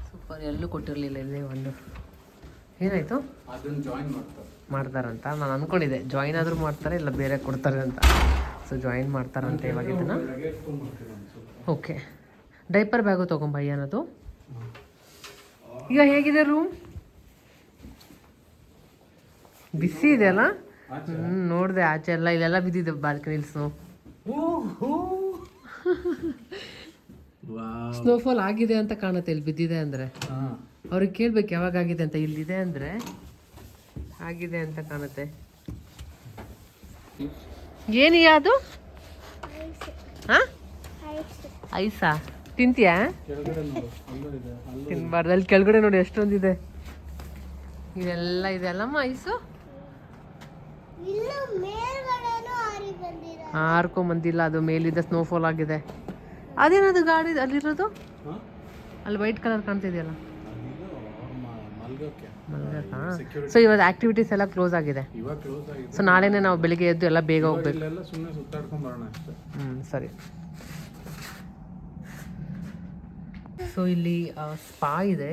ಸೂಪರ್. ಎಲ್ಲೂ ಕೊಟ್ಟಿರಲಿಲ್ಲ ಇಲ್ಲೇ ಒಂದು. ಏನಾಯಿತು? ಅದನ್ನು ಜಾಯಿನ್ ಮಾಡ್ತಾರಂತ ನಾನು ಅಂದ್ಕೊಂಡಿದ್ದೆ. ಜಾಯಿನ್ ಆದರೂ ಮಾಡ್ತಾರೆ, ಇಲ್ಲ ಬೇರೆ ಕೊಡ್ತಾರೆ ಅಂತ. ಸೊ ಜಾಯಿನ್ ಮಾಡ್ತಾರಂತೆ ಇವಾಗ ಇದನ್ನು. ಓಕೆ, ಡೈಪರ್ ಬ್ಯಾಗು ತೊಗೊಂಬ ಏನದು. ಈಗ ಹೇಗಿದೆ ರೂಮ್? ಬಿಸಿ ಇದೆ ಅಲ್ಲ? ನೋಡಿದೆ ಆಚೆ ಎಲ್ಲ ಇಲ್ಲೆಲ್ಲ ಬಿದ್ದಿದೆ ಬಾಲ್ಕನಿಲಿ ಸ್ನೋ. ಸ್ನೋಫಾಲ್ ಆಗಿದೆ ಅಂತ ಕಾಣುತ್ತೆ ಇಲ್ಲಿ ಬಿದ್ದಿದೆ ಅಂದರೆ. ಅವ್ರಿಗೆ ಕೇಳ್ಬೇಕು ಯಾವಾಗ ಆಗಿದೆ ಅಂತ. ಇಲ್ಲಿದೆ ಅಂದರೆ ಆಗಿದೆ ಅಂತ ಕಾಣುತ್ತೆ. ಏನಿಯ ಅದು? ಐಸಾ ತಿಂತೀಯಾ? ತಿನ್ಬಾರ್ದು. ಅಲ್ಲಿ ಕೆಳಗಡೆ ನೋಡಿ ಎಷ್ಟೊಂದಿದೆ. ಇದೆಲ್ಲ ಇದೆ ಅಲ್ಲಮ್ಮ ಐಸು. ಹಾರ್ಕೊಂಬಂದಿಲ್ಲ, ಅದು ಮೇಲಿದೆ. ಸ್ನೋಫಾಲ್ ಆಗಿದೆ. ಅದೇನದು ಗಾಡಿ ಅಲ್ಲಿರೋದು? ಅಲ್ಲಿ ವೈಟ್ ಕಲರ್ ಕಾಣ್ತಿದೆಯಲ್ಲ, ಮಲ್ಗಕ್ಕ. ಸೊ ಇವತ್ತು ಆಕ್ಟಿವಿಟೀಸ್ ಎಲ್ಲ ಕ್ಲೋಸ್ ಆಗಿದೆ. ಸೊ ನಾಳೆನೇ ನಾವು ಬೆಳಿಗ್ಗೆ ಎದ್ದು ಎಲ್ಲ ಬೇಗ ಹೋಗ್ಬೇಕು. ಸರಿ. ಸೊ ಇಲ್ಲಿ ಸ್ಪಾ ಇದೆ.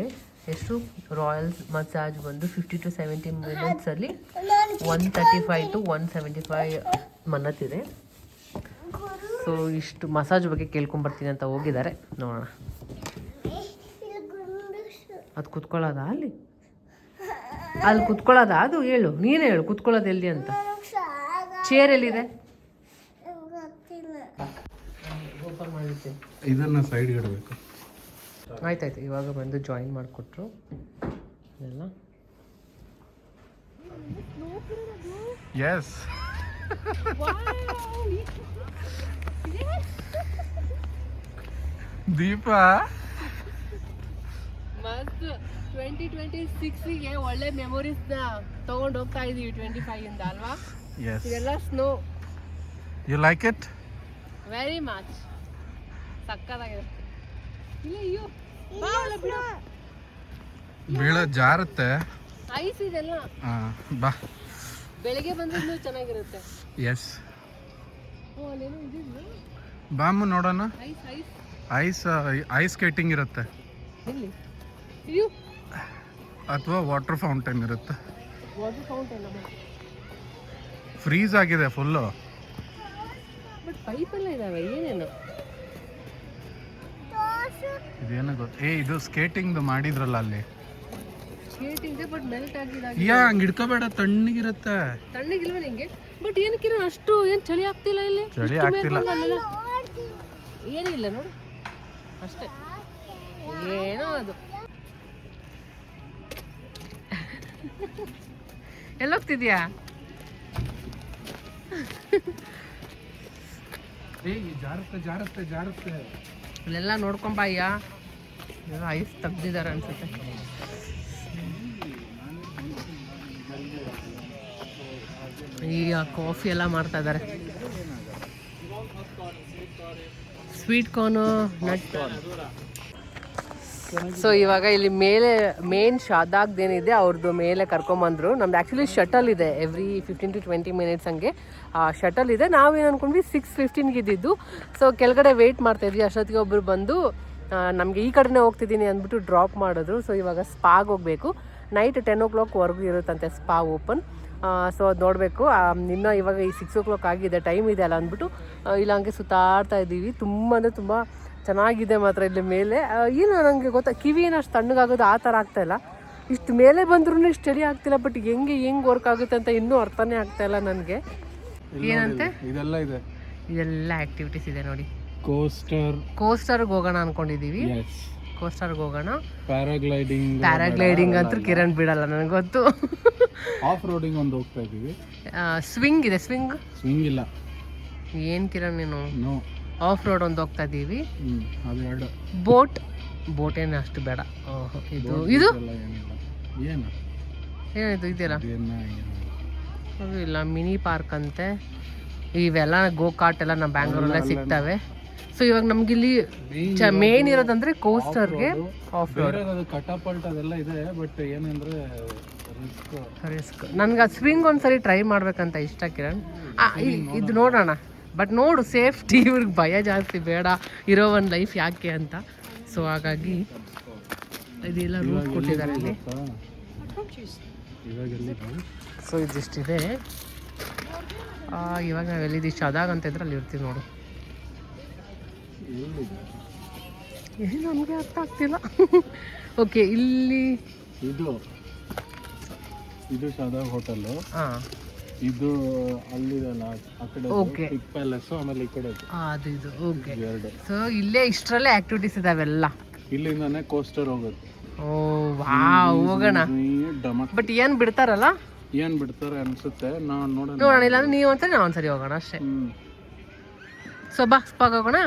ಎಷ್ಟು? ರಾಯಲ್ಸ್ ಮಸಾಜ್ ಬಂದು 50 to 70 ಮಿನಿಟ್ಸಲ್ಲಿ 135 to 175 ಮನ್ನತ್ತಿದೆ. ಸೊ ಇಷ್ಟು ಮಸಾಜ್ ಬಗ್ಗೆ ಕೇಳ್ಕೊಂಬರ್ತೀನಿ ಅಂತ ಹೋಗಿದ್ದಾರೆ, ನೋಡೋಣ. ಅದು ಕುತ್ಕೊಳ್ಳೋದಾ ಅಲ್ಲಿ ಕುತ್ಕೊಳ್ಳೋದಾ ಅದು? ಹೇಳು, ನೀನೇ ಹೇಳು, ಕುತ್ಕೊಳ್ಳೋದು ಎಲ್ಲಿ ಅಂತ. ಚೇರ್ ಎಲ್ಲಿದೆ? ಓಪನ್ ಮಾಡಿದ್ದೀನಿ. ಇದನ್ನು ಸೈಡ್ಗೆ ಇಡಬೇಕು. ಆಯ್ತಾಯ್ತು, ಇವಾಗ ಬಂದು ಜಾಯಿನ್ ಮಾಡಿಕೊಟ್ರು ಎಲ್ಲ. ಎಸ್, ದೀಪ ಮಸ್ತ್. 2026ಗೆ ಒಳ್ಳೆ ಮೆಮೊರೀಸ್ ತಗೊಂಡು ಹೋಗ್ತಾ ಇದೀವಿ 25 ಇಂದ ಅಲ್ವಾ? ಎಸ್. ಇದೆಲ್ಲ snow. You like it? Very much. ಸಕ್ಕತ್ತಾಗಿದೆ. ಇಲ್ಲ ಅಯ್ಯೋ ಬೀಳ ಜಾರುತ್ತೆ. ಐಸ್ ಇದೆಲ್ಲ. ಬಾ, ಬೆಳಿಗ್ಗೆ ಬಂದ್ರೆ ಇನ್ನೂ ಚೆನ್ನಾಗಿರುತ್ತೆ. ಎಸ್, ಓ ಅಲ್ಲೇನೋ ಇದಿಲ್ಲ. ಬಾಮು ನೋಡೋಣ. Ice ice ice ice skating ಇರುತ್ತೆ, ಇಲ್ಲಿ ಅಯ್ಯೋ ಅಥವಾ ವಾಟರ್ ಫೌಂಟೇನ್ ಇರುತ್ತೆ. ವಾಟರ್ ಫೌಂಟೇನ್ ಫ್ರೀಸ್ ಆಗಿದೆ ಫುಲ್ಲು. ಬಟ್ ಪೈಪ್ ಎಲ್ಲ ಇದಾವೆ, ಏನೇನು ಇದೇನೋ ಗೊತ್ತ. ಇದು ಸ್ಕೇಟಿಂಗ್ ಮಾಡಿದ್ರಲ್ಲ ಅಲ್ಲಿ. ಸ್ಕೇಟಿಂಗ್ ಬಟ್ ಮೆಲ್ಟ್ ಆಗಿದಾಗ ಹಂಗೆ ಹಿಡ್ಕೋಬೇಡ, ತಣ್ಣಗಿರುತ್ತೆ. ತಣ್ಣಗಿಲ್ವ ನಿಂಗೆ? ಬಟ್ ಏನಕ್ಕಿರೋ ಅಷ್ಟು ಏನು ಚಳಿ ಆಗ್ತಿಲ್ಲ ಇಲ್ಲಿ. ಚಳಿ ಆಗ್ತಿಲ್ಲ. ಏನಿಲ್ಲ ನೋಡು ಅಷ್ಟೇ, ಏನೋ ಅದು. ಎಲ್ಲೋಗ್ತಿದ್ಯಾ? ಜಾರುತ್ತೆ ಜಾರುತ್ತೆ ಜಾರುತ್ತೆ. ಇಲ್ಲೆಲ್ಲ ನೋಡ್ಕೊಂಬಯ್ಯ, ಐಸ್ ತೆಗ್ದಿದ್ದಾರೆ ಅನ್ಸುತ್ತೆ. ಈಗ ಕಾಫಿ ಎಲ್ಲ ಮಾಡ್ತಾ ಇದ್ದಾರೆ. Sweet corn, nut corn. So ಇವಾಗ ಇಲ್ಲಿ ಮೇಲೆ ಮೇನ್ ಶಾದಾಗ್ದೇನಿದೆ ಅವ್ರದ್ದು ಮೇಲೆ ಕರ್ಕೊಂಬಂದರು. ನಮ್ದು ಆ್ಯಕ್ಚುಲಿ ಶಟಲ್ ಇದೆ, ಎವ್ರಿ 15 to 20 minutes ಹಂಗೆ ಶಟಲ್ ಇದೆ. ನಾವೇನು ಅಂದ್ಕೊಂಡ್ವಿ 6:15 ಇದ್ದಿದ್ದು. ಸೊ ಕೆಳಗಡೆ ವೆಯ್ಟ್ ಮಾಡ್ತಾಯಿದ್ವಿ. ಅಷ್ಟೊತ್ತಿಗೆ ಒಬ್ಬರು ಬಂದು ನಮಗೆ ಈ ಕಡೆನೇ ಹೋಗ್ತಿದ್ದೀನಿ ಅಂದ್ಬಿಟ್ಟು ಡ್ರಾಪ್ ಮಾಡಿದ್ರು. ಸೊ ಇವಾಗ ಸ್ಪಾಗೆ ಹೋಗಬೇಕು. ನೈಟ್ 10 o'clockವರೆಗೂ ಇರುತ್ತಂತೆ ಸ್ಪಾ ಓಪನ್. ಸೊ ಅದು ನೋಡಬೇಕು. ಇನ್ನೂ ಇವಾಗ ಈ 6 o'clock ಆಗಿದೆ, ಟೈಮ್ ಇದೆ ಅಲ್ಲ ಅಂದ್ಬಿಟ್ಟು ಇಲ್ಲ ಹಂಗೆ ಸುತ್ತಾಡ್ತಾ ಇದ್ದೀವಿ. ತುಂಬ ಅಂದರೆ ತುಂಬ ಚೆನ್ನಾಗಿದೆ ಮಾತ್ರ ಇಲ್ಲಿ ಮೇಲೆ. ಏನು ನನಗೆ ಗೊತ್ತಾ, ಕಿವಿ ಏನು ಅಷ್ಟು ತಣ್ಣಗಾಗೋದು ಆ ಥರ ಆಗ್ತಾಯಿಲ್ಲ. ಇಷ್ಟು ಮೇಲೆ ಬಂದ್ರೂ ಇಷ್ಟು ಚಳಿ ಆಗ್ತಿಲ್ಲ. ಬಟ್ ಹೆಂಗೆ ವರ್ಕ್ ಆಗುತ್ತೆ ಅಂತ ಇನ್ನೂ ಅರ್ಥನೇ ಆಗ್ತಾಯಿಲ್ಲ ನನಗೆ. ಏನಂತೆ ಇದೆಲ್ಲ ಇದೆ, ಇದೆಲ್ಲ ಆ್ಯಕ್ಟಿವಿಟೀಸ್ ಇದೆ ನೋಡಿ. ಕೋಸ್ಟರ್ಗೆ ಹೋಗೋಣ ಅಂದ್ಕೊಂಡಿದ್ದೀವಿ. ಕೋಸ್ಟರ್ಗೆ ಹೋಗೋಣ. ಪ್ಯಾರಾಗ್ಲೈಡಿಂಗ್ ಅಂತೂ ಕಿರಣ್ ಬಿಡಲ್ಲ, ನನಗೆ ಗೊತ್ತು. ಆಫ್ ರೋಡಿಂಗ್ ಒಂದು ಹೋಗ್ತಾ ಇದ್ದೀವಿ. ಸ್ವಿಂಗ್ ಇದೆ. ಸ್ವಿಂಗ್ ಇಲ್ಲ. ಏನು ಕಿರಣ್ ನೀನು? ನೋ, ಆಫ್ ರೋಡ್ ಒಂದು ಹೋಗ್ತಾ ಇದ್ದೀವಿ. ಅದೆರಡು. ಬೋಟ್ ಏನು ಅಷ್ಟು ಬೇಡ. ಇದು ಏನು ಏನಾಯ್ತು ಇದೆಯಲ್ಲ, ಅದು ಇಲ್ಲ ಮಿನಿ ಪಾರ್ಕ್ ಅಂತೆ. ಇವೆಲ್ಲ ಗೋಕಾಟ್ ಎಲ್ಲ ನಮ್ಮ ಬ್ಯಾಂಗ್ಳೂರಲ್ಲೇ ಸಿಗ್ತವೆ. ಸೊ ಇವಾಗ ನಮ್ಗಿಲ್ಲಿ ಮೇನ್ ಇರೋದಂದ್ರೆ ಕೋಸ್ಟರ್ಗೆ ಆಫ್ ರೋಡ್. ಕಟಪಲ್ಟ್ ಅದೆಲ್ಲ ಇದೆ, ಬಟ್ ಏನಂದ್ರೆ ರಿಸ್ಕ್. ನನ್ಗೆ ಅದು ಸ್ವಿಂಗ್ ಒಂದ್ಸರಿ ಟ್ರೈ ಮಾಡ್ಬೇಕಂತ ಇಷ್ಟ ಕಿರಣ್. ಇದು ನೋಡೋಣ, ಬಟ್ ನೋಡು ಸೇಫ್ಟಿ. ಇವ್ರಿಗೆ ಭಯ ಜಾಸ್ತಿ, ಬೇಡ ಇರೋ ಒಂದು ಲೈಫ್ ಯಾಕೆ ಅಂತ. ಸೊ ಹಾಗಾಗಿ ಇದೆಲ್ಲ ರೂಟ್ ಕೊಟ್ಟಿದ್ದಾರೆ ಇಲ್ಲಿ. ಸೊ ಇದಿಷ್ಟಿದೆ. ಇವಾಗ ನಾವು ಎಲ್ಲಿದ್ದೀವಿ? ಶಾದಾಗ ಅಂತ ಇದ್ರೆ ಅಲ್ಲಿ ಇರ್ತೀವಿ ನೋಡು. ಏನು ನಮಗೆ ಅರ್ಥ ಆಗ್ತಿಲ್ಲ. ಓಕೆ, ಇಲ್ಲಿ ಇದು ಶಾದಾಗ ಹೋಟೆಲ್ಲು. ಹಾಂ, ಇದು ಅಲ್ಲಿದೆಲ್ಲ ಆ ಕಡೆ ಓಕೆ, ಬಿಗ್ ಪ್ಯಾಲೇಸ್. ಆಮೇಲೆ ಈ ಕಡೆ ಅದು ಇದು. ಓಕೆ, ಎರಡು. ಸೊ ಇಲ್ಲೇ ಇಷ್ಟರಲ್ಲೇ ಆಕ್ಟಿವಿಟೀಸ್ ಇದಾವೆಲ್ಲ. ಇಲ್ಲಿಂದಾನೆ ಕೋಸ್ಟರ್ ಹೋಗೋದು. ಓ ವಾವ್, ಹೋಗೋಣ. ಬಟ್ ಏನು ಬಿಡ್ತಾರಲ್ಲ? ಏನ್ ಬಿಡ್ತಾರೆ ಅನ್ಸುತ್ತೆ, ನಾವು ನೋಡೋಣ. ಇಲ್ಲಾಂದ್ರೆ ನೀವು ಒಂದ್ಸರಿ ನಾವು ಒಂದ್ಸರಿ ಹೋಗೋಣ ಅಷ್ಟೇ. ಸೊ ಬಾ, ಸ್ಪಾಗ್ ಹೋಗೋಣ.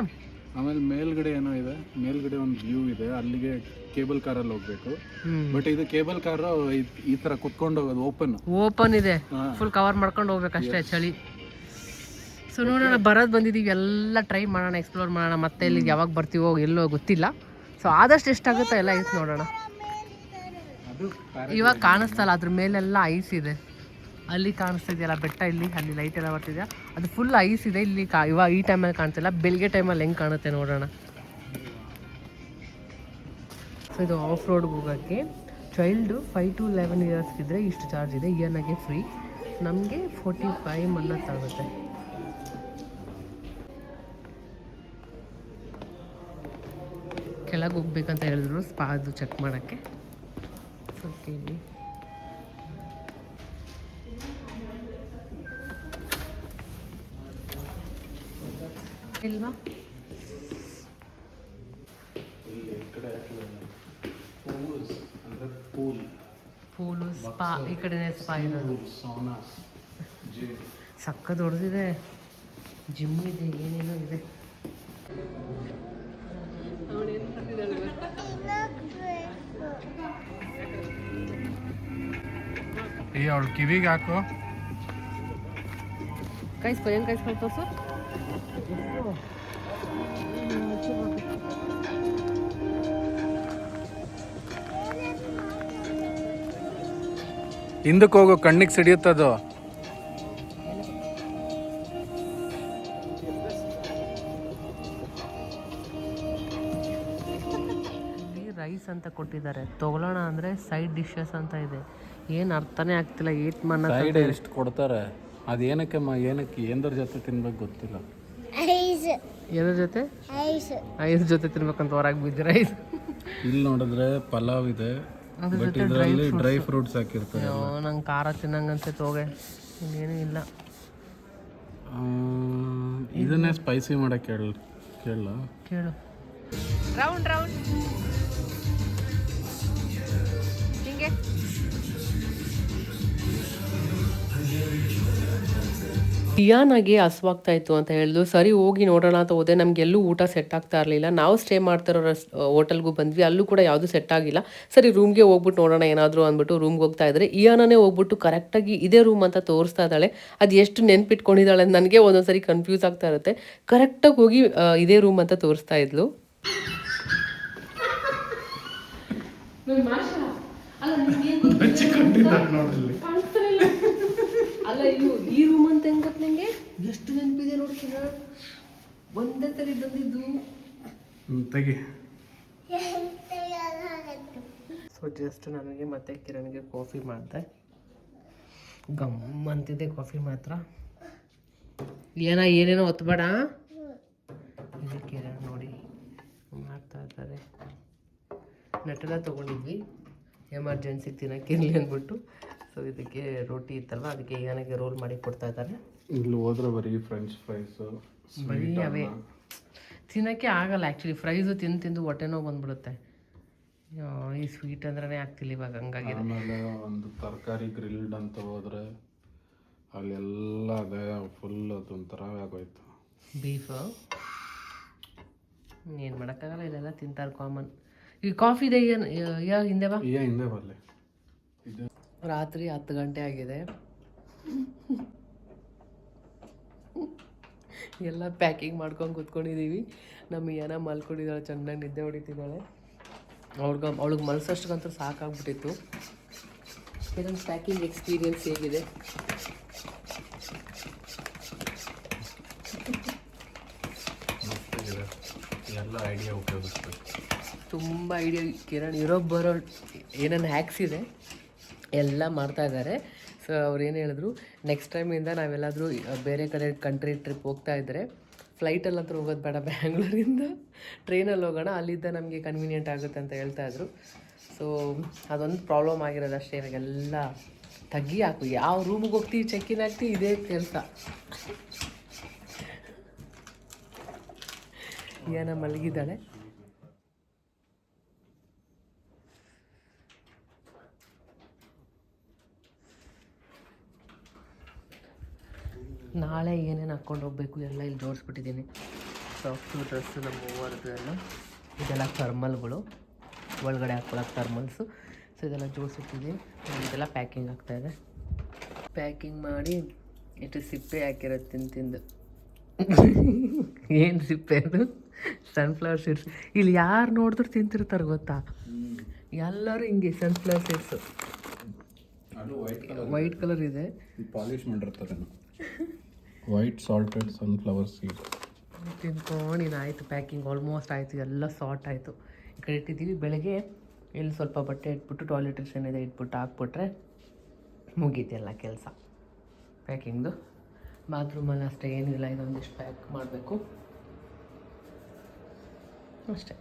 ಆಮೇಲೆ ಮೇಲ್ಗಡೆ ಏನೋ ಇದೆ, ಮೇಲ್ಗಡೆ ಒಂದು ವ್ಯೂ ಇದೆ, ಅಲ್ಲಿಗೆ ಕೇಬಲ್ ಕಾರಲ್ಲಿ ಹೋಗ್ಬೇಕು. ಬಟ್ ಇದು ಕೇಬಲ್ ಕಾರ್ ಈ ತರ ಕುತ್ಕೊಂಡು ಹೋಗೋದು, ಓಪನ್ ಇದೆ, ಫುಲ್ ಕವರ್ ಮಾಡ್ಕೊಂಡು ಹೋಗ್ಬೇಕಷ್ಟೇ, ಚಳಿ. ಸೊ ನೋಡೋಣ, ಬಂದಿದ್ದೀವಿ, ಎಲ್ಲ ಟ್ರೈ ಮಾಡೋಣ, ಎಕ್ಸ್ಪ್ಲೋರ್ ಮಾಡೋಣ. ಮತ್ತೆ ಇಲ್ಲಿಗೆ ಯಾವಾಗ ಬರ್ತೀವೋ ಎಲ್ಲೋ ಗೊತ್ತಿಲ್ಲ. ಸೊ ಆದಷ್ಟು ಎಷ್ಟಾಗುತ್ತೋ ಎಲ್ಲ ಐಸ್ ನೋಡೋಣ. ಇವಾಗ ಕಾಣಿಸ್ತಲ್ಲ, ಅದ್ರ ಮೇಲೆಲ್ಲ ಐಸ್ ಇದೆ. ಅಲ್ಲಿ ಕಾಣಿಸ್ತಿದೆಯಲ್ಲ ಬೆಟ್ಟ, ಇಲ್ಲಿ ಅಲ್ಲಿ ಲೈಟ್ ಎಲ್ಲ ಬರ್ತಿದೆಯಾ, ಅದು ಫುಲ್ ಐಸ್ ಇದೆ. ಇಲ್ಲಿ ಇವಾಗ ಈ ಟೈಮಲ್ಲಿ ಕಾಣ್ತಿಲ್ಲ, ಬೆಳಗ್ಗೆ ಟೈಮಲ್ಲಿ ಹೆಂಗೆ ಕಾಣುತ್ತೆ ನೋಡೋಣ. ಸೊ ಇದು ಆಫ್ ರೋಡ್ಗೆ ಹೋಗೋಕ್ಕೆ ಚೈಲ್ಡು 5 to 11 years ಇದ್ದರೆ ಇಷ್ಟು ಚಾರ್ಜ್ ಇದೆ, ಇಯರ್ನಾಗೆ ಫ್ರೀ. ನಮಗೆ 45 ಮನ್ನತ್ತಾಗುತ್ತೆ. ಕೆಳಗೆ ಹೋಗ್ಬೇಕಂತ ಹೇಳಿದ್ರು ಸ್ಪಾದು ಚೆಕ್ ಮಾಡೋಕ್ಕೆ. ಸ್ವಲ್ಪ ಇಲ್ಲಿ ಇಲ್ವಾ ಪೂಲು ಸ್ಪಾ, ಈ ಕಡೆನೇ ಸ್ಪಾ ಇರೋದು. ಸಕ್ಕ ದೊಡ್ಡದಿದೆ, ಜಿಮ್ ಇದೆ, ಏನೇನೋ ಇದೆ. ಅವಳು ಕಿವಿಗೆ ಹಾಕು. ಕಾಯಿಸ್ಕೊ, ಹೆಂಗೆ ಕಾಯಿಸ್ಕೊಳ್ತಾವ ಸರ್? ಹಿಂದಕ್ಕೆ ಹೋಗು, ಕಣ್ಣಿಗೆ ಸಿಡಿಯುತ್ತದು. ರೈಸ್ ಅಂತ ಕೊಟ್ಟಿದ್ದಾರೆ, ತಗೊಳ್ಳೋಣ ಅಂದರೆ ಸೈಡ್ ಡಿಶಸ್ ಅಂತ ಇದೆ. ಏನು ಅರ್ಥನೇ ಆಗ್ತಿಲ್ಲ. ಏಟ್ ಮನ್ನ ಸೈಡ್ ಎಷ್ಟು ಕೊಡ್ತಾರೆ, ಅದು ಏನಕ್ಕೆ ಏನರ ಜೊತೆ ತಿನ್ಬೇಕು ಗೊತ್ತಿಲ್ಲ. ಏದ್ರ ಜೊತೆ? ಐಸ್ ಜೊತೆ ತಿನ್ಬೇಕಂತ ಹೊರಗೆ ಬಿದ್ದು ರೈಸ್. ಇಲ್ಲಿ ನೋಡಿದ್ರೆ ಪಲಾವ್ ಇದೆ, ಬಟ್ ಇದರಲ್ಲಿ ಡ್ರೈ ಫ್ರೂಟ್ಸ್ ಹಾಕಿರ್ತಾರೆ. ನಂಗೆ ಖಾರ ತಿನ್ನಂಗಂತೆ ತೋಗೆ, ಇನ್ನೇನು ಇಲ್ಲ. ಇದನ್ನೇ ಸ್ಪೈಸಿ ಮಾಡಕ್ಕೆ ಕೇಳಲ್ಲ. ಕೇಳು. ರೌಂಡ್ ರೌಂಡ್ ಹಿಂಗೆ ಟಿಯಾನಾಗೆ ಹಸುವಾಗ್ತಾ ಇತ್ತು ಅಂತ ಹೇಳಿದ್ರು. ಸರಿ ಹೋಗಿ ನೋಡೋಣ ಅಂತ ಹೋದೆ. ನಮಗೆಲ್ಲೂ ಊಟ ಸೆಟ್ ಆಗ್ತಾ ಇರಲಿಲ್ಲ. ನಾವು ಸ್ಟೇ ಮಾಡ್ತಿರೋ ಹೋಟೆಲ್ಗೂ ಬಂದ್ವಿ, ಅಲ್ಲೂ ಕೂಡ ಯಾವುದು ಸೆಟ್ ಆಗಿಲ್ಲ. ಸರಿ ರೂಮ್ಗೆ ಹೋಗ್ಬಿಟ್ಟು ನೋಡೋಣ ಏನಾದರೂ ಅಂದ್ಬಿಟ್ಟು ರೂಮ್ಗೆ ಹೋಗ್ತಾ ಇದ್ರೆ ಇಯಾನೇ ಹೋಗ್ಬಿಟ್ಟು ಕರೆಕ್ಟಾಗಿ ಇದೇ ರೂಮ್ ಅಂತ ತೋರಿಸ್ತಾ ಇದ್ದಾಳೆ. ಅದು ಎಷ್ಟು ನೆನ್ಪಿಟ್ಕೊಂಡಿದ್ದಾಳೆ ನನಗೆ ಒಂದೊಂದ್ಸರಿ ಕನ್ಫ್ಯೂಸ್ ಆಗ್ತಾ ಇರುತ್ತೆ. ಕರೆಕ್ಟಾಗಿ ಹೋಗಿ ಇದೇ ರೂಮ್ ಅಂತ ತೋರಿಸ್ತಾ ಇದ್ಲು. ಅಲ್ಲ ಇವು ಈ ರೂಮ್ ಅಂತ ಹೆಂಗ್ ಗೊತ್ತ ನಂಗೆ ಎಷ್ಟು ನೆನಪಿದೆ ನೋಡ್ತೀನ. ಒಂದೇ ತರ ಬಂದಿದ್ದು ತೆಗಿ. ಸೊ ಜಸ್ಟ್ ನನಗೆ ಮತ್ತೆ ಕಿರಣ್ಗೆ ಕಾಫಿ ಮಾಡಿದೆ. ಗಮ್ ಅಂತಿದೆ ಕಾಫಿ ಮಾತ್ರ. ಏನೇನೋ ಒತ್ತಬೇಡ. ಇದು ಕಿರಣ್ ನೋಡಿ ಮಾಡ್ತಾ ಇದ್ದಾರೆ. ನೆಟ್ಟೆಲ್ಲ ತೊಗೊಂಡಿದ್ವಿ ಎಮರ್ಜೆನ್ಸಿಗೆ ತಿನ್ನೋಕ್ಕಿರಲಿ ಅಂದ್ಬಿಟ್ಟು. ಸೊ ಇದಕ್ಕೆ ರೋಟಿ ಇತ್ತಲ್ವ, ಅದಕ್ಕೆ ಏನಾಗೆ ರೋಲ್ ಮಾಡಿ ಕೊಡ್ತಾ ಇದ್ದಾರೆ. ಇಲ್ಲಿ ಹೋದ್ರೆ ಬರೀ ಫ್ರೆಂಚ್ ಫ್ರೈಸು, ಬರೀ ಅವೇ ತಿನ್ನೋಕ್ಕೆ ಆಗಲ್ಲ. ಆ್ಯಕ್ಚುಲಿ ಫ್ರೈಸು ತಿಂದು ಹೊಟ್ಟೆ ನೋವು ಬಂದ್ಬಿಡುತ್ತೆ. ಈ ಸ್ವೀಟ್ ಅಂದ್ರೇ ಆಗ್ತಿಲ್ಲ ಇವಾಗ, ಹಂಗಾಗಿದೆ. ಆಮೇಲೆ ಒಂದು ತರಕಾರಿ ಗ್ರಿಲ್ಡ್ ಅಂತ ಹೋದರೆ ಅಲ್ಲೆಲ್ಲ ಅದೇ ಫುಲ್ ಅದೊಂಥರ ಆಗೋಯ್ತು. ಬೀಫು ಏನು ಮಾಡೋಕ್ಕಾಗಲ್ಲ, ಇಲ್ಲೆಲ್ಲ ತಿಂತಾರೆ ಕಾಮನ್. ಈ ಕಾಫಿ ಇದೆ ಹಿಂದೆ ಬಾ. ಹಿಂದೆ ಬರಲಿ. ರಾತ್ರಿ 10 ಗಂಟೆ ಆಗಿದೆ. ಎಲ್ಲ ಪ್ಯಾಕಿಂಗ್ ಮಾಡ್ಕೊಂಡು ಕೂತ್ಕೊಂಡಿದ್ದೀವಿ. ನಮ್ಮ ಏನ ಮಲ್ಕೊಂಡಿದ್ದಾಳೆ, ಚೆನ್ನಾಗಿ ನಿದ್ದೆ ಹೊಡಿತಿದ್ದಾಳೆ. ಅವಳಿಗೆ ಮಲ್ಸೋಷ್ಟಕ್ಕಂತೂ ಸಾಕಾಗ್ಬಿಟ್ಟಿತ್ತು. ಇದೊಂದು ಪ್ಯಾಕಿಂಗ್ ಎಕ್ಸ್ಪೀರಿಯನ್ಸ್ ಹೇಗಿದೆ? ಎಲ್ಲ ಐಡಿಯಾ ಉಪಯೋಗಿಸ್ಬೇಕು. ತುಂಬ ಐಡಿಯಾ. ಕಿರಣ್ ಬರೋ ಏನೇನು ಹ್ಯಾಕ್ಸ್ ಇದೆ ಎಲ್ಲ ಮಾಡ್ತಾ ಇದ್ದಾರೆ. ಸೊ ಅವ್ರು ಏನು ಹೇಳಿದ್ರು, ನೆಕ್ಸ್ಟ್ ಟೈಮಿಂದ ನಾವೆಲ್ಲಾದರೂ ಬೇರೆ ಕಡೆ ಕಂಟ್ರಿ ಟ್ರಿಪ್ ಹೋಗ್ತಾ ಇದ್ದರೆ ಫ್ಲೈಟಲ್ಲಿ ಹತ್ರ ಹೋಗೋದು ಬೇಡ, ಬ್ಯಾಂಗ್ಳೂರಿಂದ ಟ್ರೈನಲ್ಲಿ ಹೋಗೋಣ, ಅಲ್ಲಿದ್ದ ನಮಗೆ ಕನ್ವೀನಿಯೆಂಟ್ ಆಗುತ್ತೆ ಅಂತ ಹೇಳ್ತಾಯಿದ್ರು. ಸೊ ಅದೊಂದು ಪ್ರಾಬ್ಲಮ್ ಆಗಿರೋದು ಅಷ್ಟೇ. ಇವಾಗೆಲ್ಲ ತಗ್ಗಿ ಹಾಕು, ಯಾವ ರೂಮಿಗೆ ಹೋಗ್ತೀವಿ ಚೆಕ್ಕಿನ್ ಆಗ್ತೀವಿ, ಇದೇ ಕೆಲಸ. ಏನ ಮಲಗಿದ್ದಾಳೆ. ನಾಳೆ ಏನೇನು ಹಾಕ್ಕೊಂಡು ಹೋಗಬೇಕು ಎಲ್ಲ ಇಲ್ಲಿ ಜೋಡಿಸ್ಬಿಟ್ಟಿದ್ದೀನಿ. ಸಾಫ್ಟು ಡ್ರೆಸ್ಸು ನಮ್ಮ ಮೂವರದ್ದು ಎಲ್ಲ, ಇದೆಲ್ಲ ಥರ್ಮಲ್ಗಳು, ಒಳಗಡೆ ಹಾಕ್ಕೊಳಕ್ಕೆ ಥರ್ಮಲ್ಸು. ಸೊ ಇದೆಲ್ಲ ಜೋಡಿಸಿಟ್ಟಿದ್ದೀನಿ. ಇದೆಲ್ಲ ಪ್ಯಾಕಿಂಗ್ ಆಗ್ತಾಯಿದೆ. ಪ್ಯಾಕಿಂಗ್ ಮಾಡಿ ಇಷ್ಟು ಸಿಪ್ಪೆ ಹಾಕಿರೋದು ತಿಂದು ಏನು ಸಿಪ್ಪೆ ಅದು? Sunflower seeds. ಇಲ್ಲಿ ಯಾರು ನೋಡಿದ್ರು ತಿಂತಿರ್ತಾರೆ ಗೊತ್ತಾ, ಎಲ್ಲರೂ ಹಿಂಗೆ ಸನ್ಫ್ಲವರ್ ಸೀಡ್ಸು. ವೈಟ್ ಕಲರ್ ಇದೆ, ಪಾಲಿಶ್ ಮಾಡಿರ್ತಾರೆ. ವೈಟ್ ಸಾಲ್ಟೆಡ್ ಸನ್ಫ್ಲವರ್ ಸೀಡ್ ತಿನ್ಕೊಂಡು ಆಯಿತು. ಪ್ಯಾಕಿಂಗ್ ಆಲ್ಮೋಸ್ಟ್ ಆಯಿತು, ಎಲ್ಲ ಸಾರ್ಟ್ ಆಯಿತು. ಈ ಕಡೆ ಇಟ್ಟಿದ್ದೀವಿ. ಬೆಳಗ್ಗೆ ಇಲ್ಲಿ ಸ್ವಲ್ಪ ಬಟ್ಟೆ ಇಟ್ಬಿಟ್ಟು ಟಾಯ್ಲೆಟ್ರೀಸ್ ಏನಿದೆ ಇಟ್ಬಿಟ್ಟು ಹಾಕ್ಬಿಟ್ರೆ ಮುಗೀತು ಎಲ್ಲ ಕೆಲಸ ಪ್ಯಾಕಿಂಗ್ದು. ಬಾತ್ರೂಮಲ್ಲಿ ಅಷ್ಟೇ ಏನಿಲ್ಲ, ಇದೊಂದಿಷ್ಟು ಪ್ಯಾಕ್ ಮಾಡಬೇಕು ಅಷ್ಟೇ.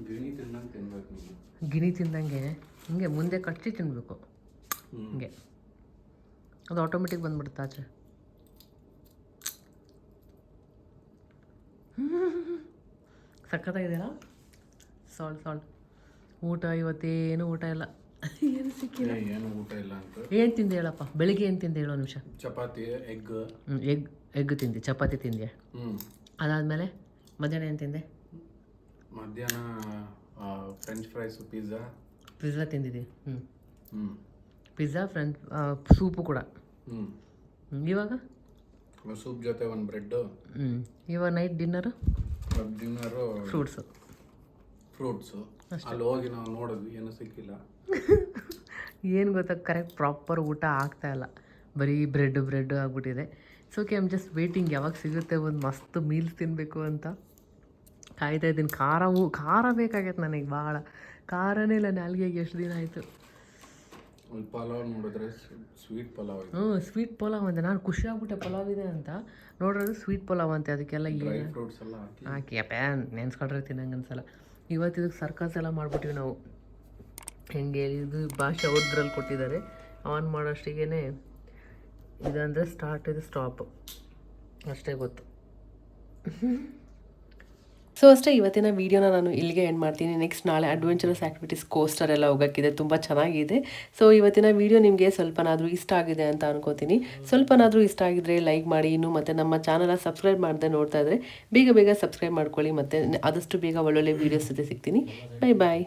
ಗಿಣಿ ತಿನ್ನಂಗೆ ತಿನ್ಬೇಕು ನೀವು. ಗಿಣಿ ತಿಂದಂಗೆ ಹಿಂಗೆ ಮುಂದೆ ಕಚ್ಚಿ ತಿನ್ನಬೇಕು ಹಿಂಗೆ, ಅದು ಆಟೋಮೆಟಿಕ್ ಬಂದ್ಬಿಡುತ್ತೆ ಆಚೆ. ಸಖತ್ತಾಗಿದೆಯಲ್ಲ. ಸಾಲ್ಟ್ ಊಟ ಇವತ್ತೇನು ಊಟ ಇಲ್ಲ. ಏನು ಸಿಕ್ಕಿಲ್ಲ. ಏನು ಊಟ ಇಲ್ಲ ಅಂತ. ಏನು ತಿಂದೆ ಹೇಳಪ್ಪ, ಬೆಳಿಗ್ಗೆ ಏನು ತಿಂದೆ ಹೇಳೋ ನಿಮಿಷ. ಚಪಾತಿ, ಎಗ್. ಎಗ್ ತಿಂದೆ, ಚಪಾತಿ ತಿಂದೆ. ಅದಾದಮೇಲೆ ಮಧ್ಯಾಹ್ನ ಏನು ತಿಂದೆ? ಮಧ್ಯಾಹ್ನ ಫ್ರೆಂಚ್ ಫ್ರೈಸು, ಪಿಜ್ಜಾ ತಿಂದಿದ್ದೆ. ಪಿಜ್ಜಾ, ಸೂಪು ಕೂಡ. ಇವಾಗ ಸೂಪ್ ಜೊತೆ ಒಂದು ಬ್ರೆಡ್ಡು. ಇವಾಗ ನೈಟ್ ಡಿನ್ನರು ಫ್ರೂಟ್ಸು. ಅಲ್ಲಿ ಹೋಗಿ ನಾವು ನೋಡಿದ್ವಿ, ಏನೂ ಸಿಕ್ಕಿಲ್ಲ. ಏನು ಗೊತ್ತಾ, ಕರೆಕ್ಟ್ ಪ್ರಾಪರ್ ಊಟ ಆಗ್ತಾ ಇಲ್ಲ, ಬರೀ ಬ್ರೆಡ್ ಆಗಿಬಿಟ್ಟಿದೆ. So okay, I'm just waiting ಯಾವಾಗ ಸಿಗುತ್ತೆ ಒಂದು ಮಸ್ತ್ ಮೀಲ್ಸ್ ತಿನ್ನಬೇಕು ಅಂತ ಕಾಯ್ತಾ ಇದ್ದೀನಿ. ಖಾರ ಬೇಕಾಗೈತೆ ನನಗೆ ಭಾಳ. ಖಾರನೇ ಇಲ್ಲ ನಾಲ್ಗೆಗೆ, ಎಷ್ಟು ದಿನ ಆಯಿತು. ಪಲಾವ್ ನೋಡಿದ್ರೆ ಸ್ವೀಟ್ ಪಲಾವ್. ಸ್ವೀಟ್ ಪಲಾವ್ ಅಂತೆ. ನಾನು ಖುಷಿ ಆಗ್ಬಿಟ್ಟೆ ಪಲಾವ್ ಇದೆ ಅಂತ. ನೋಡ್ರೆ ಸ್ವೀಟ್ ಪಲಾವ್ ಅಂತೆ. ಅದಕ್ಕೆಲ್ಲ ಏನು ಫ್ರೂಟ್ಸ್ ಎಲ್ಲ ಹಾಕಿ ಪ್ಯಾನ್ ನೆನ್ಸ್ಕೊಂಡ್ರೆ ತಿನ್ನಂಗೆ ಅನ್ಸಲ್ಲ. ಇವತ್ತು ಇದಕ್ಕೆ ಸರ್ಕಸ್ ಎಲ್ಲ ಮಾಡ್ಬಿಟ್ಟಿವಿ ನಾವು. ಹೆಂಗೆ ಇದು ಭಾಷೆ ಅವ್ರದ್ರಲ್ಲಿ ಕೊಟ್ಟಿದ್ದಾರೆ. ಆನ್ ಮಾಡೋಷ್ಟಿಗೆ ಇದಂದರೆ ಸ್ಟಾರ್ಟ್, ಇದು ಸ್ಟಾಪ್, ಅಷ್ಟೇ ಗೊತ್ತು. ಸೊ ಅಷ್ಟೇ, ಇವತ್ತಿನ ವೀಡಿಯೋನ ನಾನು ಇಲ್ಲಿಗೆ ಎಂಡ್ ಮಾಡ್ತೀನಿ. ನೆಕ್ಸ್ಟ್ ನಾಳೆ ಅಡ್ವೆಂಚರಸ್ ಆ್ಯಕ್ಟಿವಿಟೀಸ್ ಕೋಸ್ಟರ್ ಎಲ್ಲ ಹೋಗೋಕ್ಕಿದೆ, ತುಂಬ ಚೆನ್ನಾಗಿದೆ. ಸೊ ಇವತ್ತಿನ ವೀಡಿಯೋ ನಿಮಗೆ ಸ್ವಲ್ಪನಾದರೂ ಇಷ್ಟ ಆಗಿದೆ ಅಂತ ಅನ್ಕೋತೀನಿ. ಸ್ವಲ್ಪನಾದರೂ ಇಷ್ಟ ಆಗಿದ್ರೆ ಲೈಕ್ ಮಾಡಿ, ಇನ್ನು ಮತ್ತು ನಮ್ಮ ಚಾನಲ್ನ ಸಬ್ಸ್ಕ್ರೈಬ್ ಮಾಡದೆ ನೋಡ್ತಾ ಇದ್ದರೆ ಬೇಗ ಸಬ್ಸ್ಕ್ರೈಬ್ ಮಾಡ್ಕೊಳ್ಳಿ. ಮತ್ತು ಆದಷ್ಟು ಬೇಗ ಒಳ್ಳೊಳ್ಳೆ ವೀಡಿಯೋಸ್ ಜೊತೆ ಸಿಗ್ತೀನಿ. ಬಾಯ್.